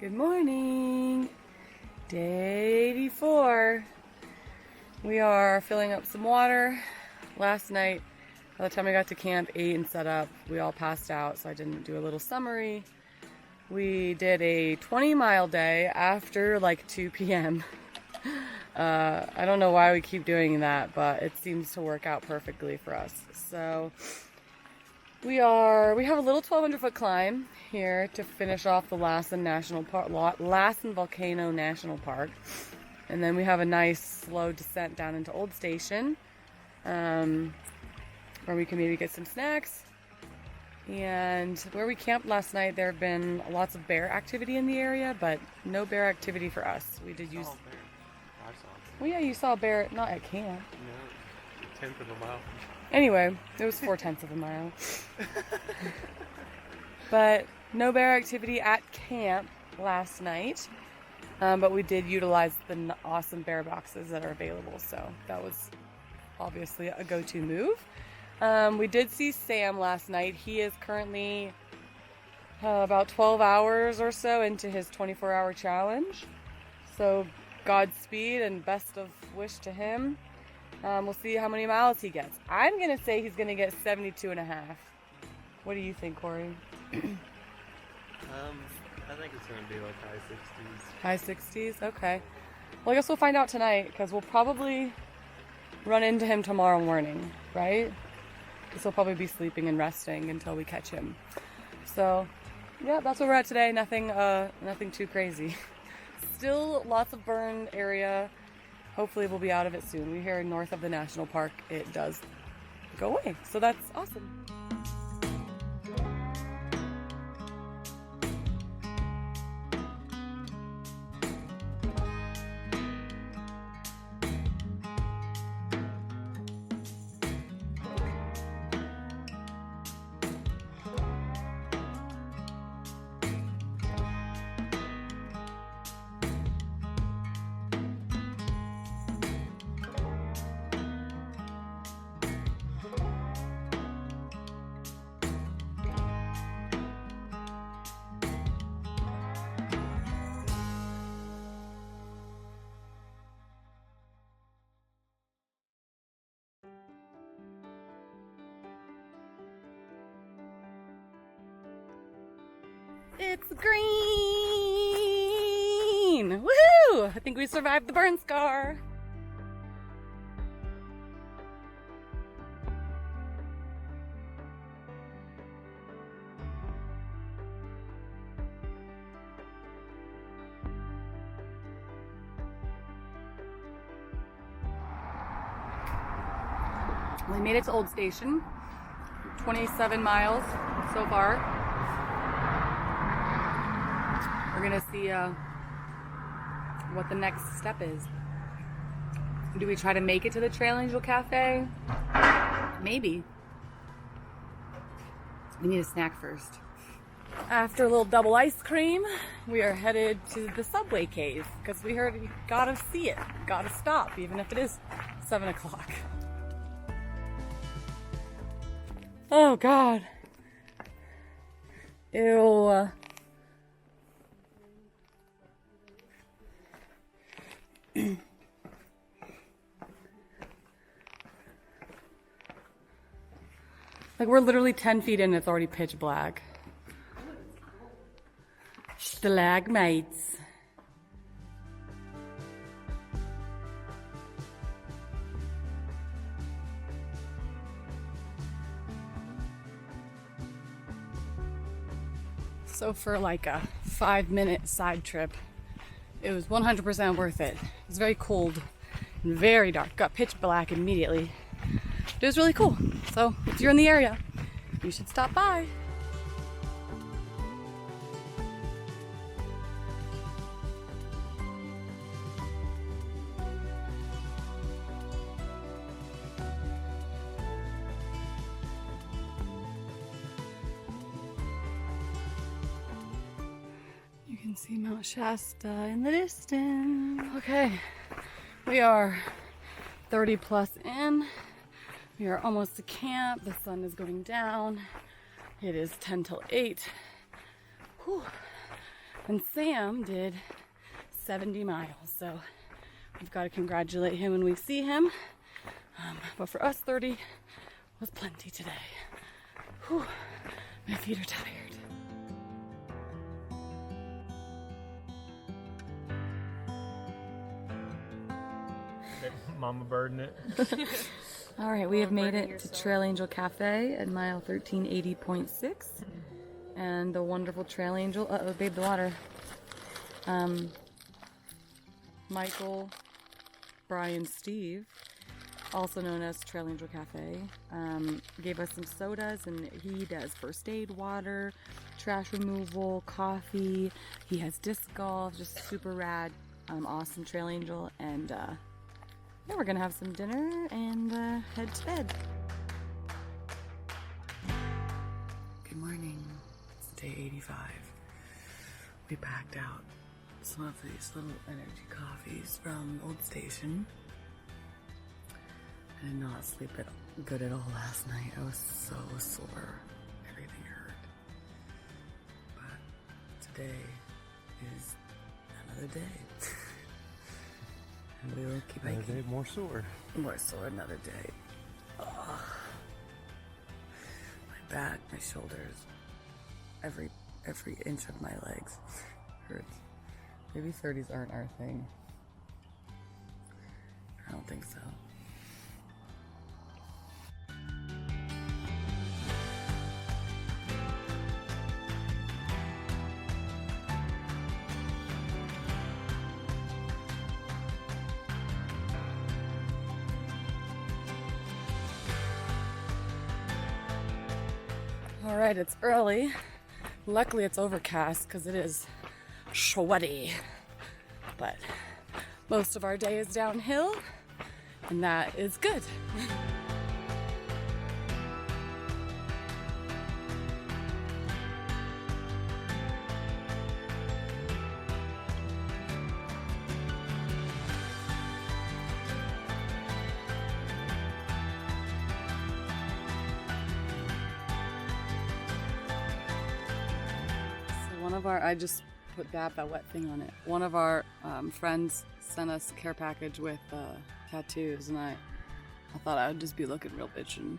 Good morning. Day 84. We are filling up some water. Last night, by the time I got to camp, ate and set up, we all passed out, so I didn't do a little summary. We did a 20-mile day after like 2 p.m. I don't know why we keep doing that, but it seems to work out perfectly for us. So we have a little 1,200-foot climb here to finish off the Lassen Volcano National Park. And then we have a nice slow descent down into Old Station, where we can maybe get some snacks. And where we camped last night, there have been lots of bear activity in the area, but no bear activity for us. We did use... I saw it. Well, yeah, you saw a bear, not at camp. No, a tenth of a mile. Anyway, it was 4/10 of a mile. But no bear activity at camp last night. But we did utilize the awesome bear boxes that are available, so that was obviously a go-to move. We did see Sam last night. He is currently about 12 hours or so into his 24-hour challenge. So Godspeed and best of wish to him. We'll see how many miles he gets. I'm going to say he's going to get 72 and a half. What do you think, Corey? I think it's going to be like high 60s. High 60s? Okay. Well, I guess we'll find out tonight, because we'll probably run into him tomorrow morning, right? Because he'll probably be sleeping and resting until we catch him. So, yeah, that's where we're at today. Nothing too crazy. Still lots of burn area. Hopefully we'll be out of it soon. We hear north of the national park, it does go away. So that's awesome. It's green! Woohoo! I think we survived the burn scar. We made it to Old Station. 27 miles so far. We're gonna see what the next step is. Do we try to make it to the Trail Angel Cafe? Maybe. We need a snack first. After a little double ice cream, we are headed to the subway cave because we heard you gotta see it, gotta stop, even if it is 7 o'clock. Oh God. Ew. Like, we're literally 10 feet in and it's already pitch black. Stalagmites. So for like a 5-minute side trip, it was 100% worth it. It was very cold and very dark. Got pitch black immediately. But it was really cool. So if you're in the area, you should stop by. You can see Mount Shasta in the distance. Okay, we are 30 plus in. We are almost to camp. The sun is going down. It is 10 till 8. Whew. And Sam did 70 miles, so we've got to congratulate him when we see him. But for us, 30 was plenty today. Whew, my feet are tired. Mama burden it. All right, we have made it to Trail Angel Cafe at mile 1380.6. And the wonderful Trail Angel, uh-oh, babe, the water. Michael, Brian, Steve, also known as Trail Angel Cafe, gave us some sodas, and he does first aid water, trash removal, coffee. He has disc golf, just super rad, awesome Trail Angel. And yeah, we're gonna have some dinner and head to bed. Good morning. It's day 85. We packed out some of these little energy coffees from Old Station. I did not sleep good at all last night. I was so sore. Everything hurt. But today is another day. And we will keep Another hiking. day, more sore. More sore, another day. Ugh. My back, my shoulders, every inch of my legs hurts. Maybe 30s aren't our thing. I don't think so. All right, it's early. Luckily it's overcast because it is sweaty. But most of our day is downhill, and that is good. I just put that wet thing on it. One of our friends sent us a care package with tattoos, and I thought I would just be looking real bitchin'.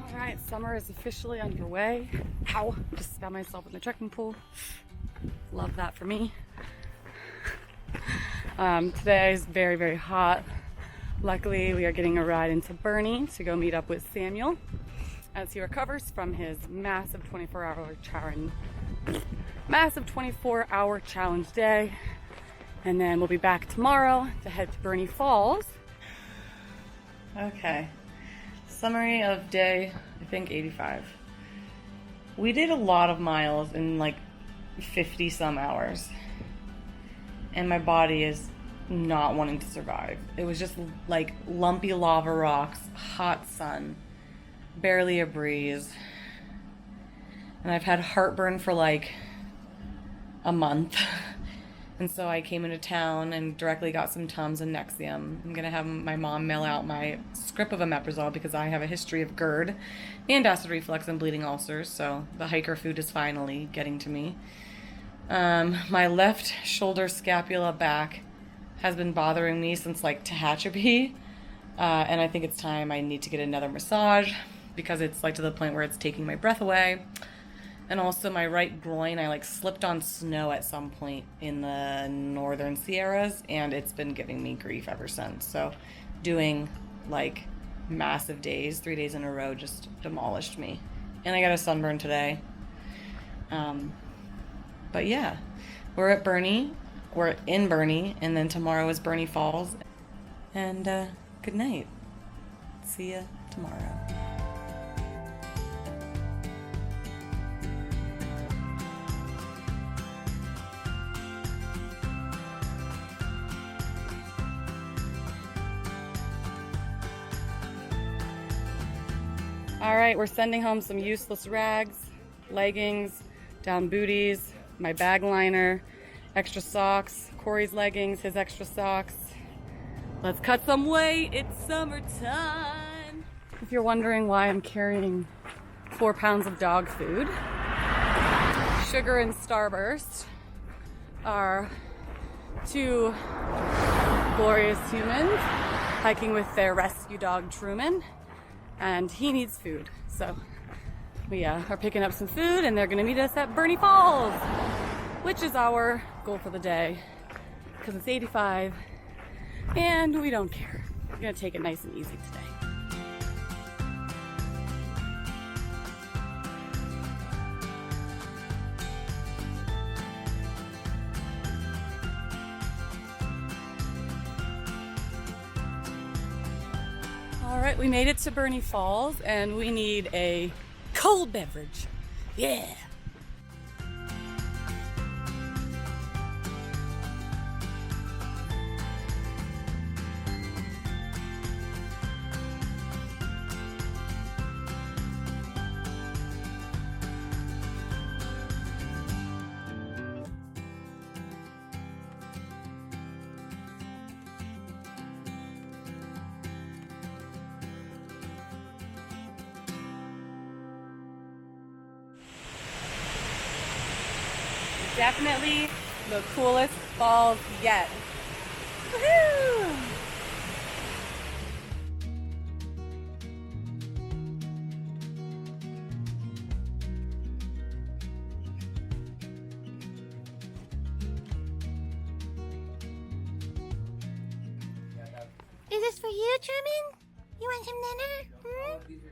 All right, summer is officially underway. Ow! Just found myself in the trekking pool. Love that for me. Today is very, very hot. Luckily, we are getting a ride into Burney to go meet up with Samuel as he recovers from his massive 24-hour challenge day. And then we'll be back tomorrow to head to Burney Falls. Okay, summary of day, I think 85. We did a lot of miles in like 50 some hours. And my body is not wanting to survive. It was just like lumpy lava rocks, hot sun, barely a breeze. And I've had heartburn for like a month. And so I came into town and directly got some Tums and Nexium. I'm gonna have my mom mail out my script of omeprazole because I have a history of GERD and acid reflux and bleeding ulcers. So the hiker food is finally getting to me. My left shoulder scapula back has been bothering me since like Tehachapi, and I think it's time I need to get another massage because it's like to the point where it's taking my breath away. And also my right groin, I like slipped on snow at some point in the northern Sierras, and it's been giving me grief ever since. So doing like massive days, 3 days in a row, just demolished me. And I got a sunburn today. But yeah, we're at Burney. We're in Burney, and then tomorrow is Burney Falls. And good night. See ya tomorrow. All right, we're sending home some useless rags, leggings, down booties, my bag liner, extra socks, Corey's leggings, his extra socks. Let's cut some weight, it's summertime. If you're wondering why I'm carrying 4 pounds of dog food, Sugar and Starburst are 2 glorious humans hiking with their rescue dog Truman, and he needs food. So we are picking up some food and they're gonna meet us at Burney Falls, which is our goal for the day because it's 85 and we don't care. We're gonna take it nice and easy today. All right, we made it to Burney Falls and we need a cold beverage. Yeah. Definitely the coolest falls yet. Woohoo! Is this for you, Truman? You want some dinner? Hmm?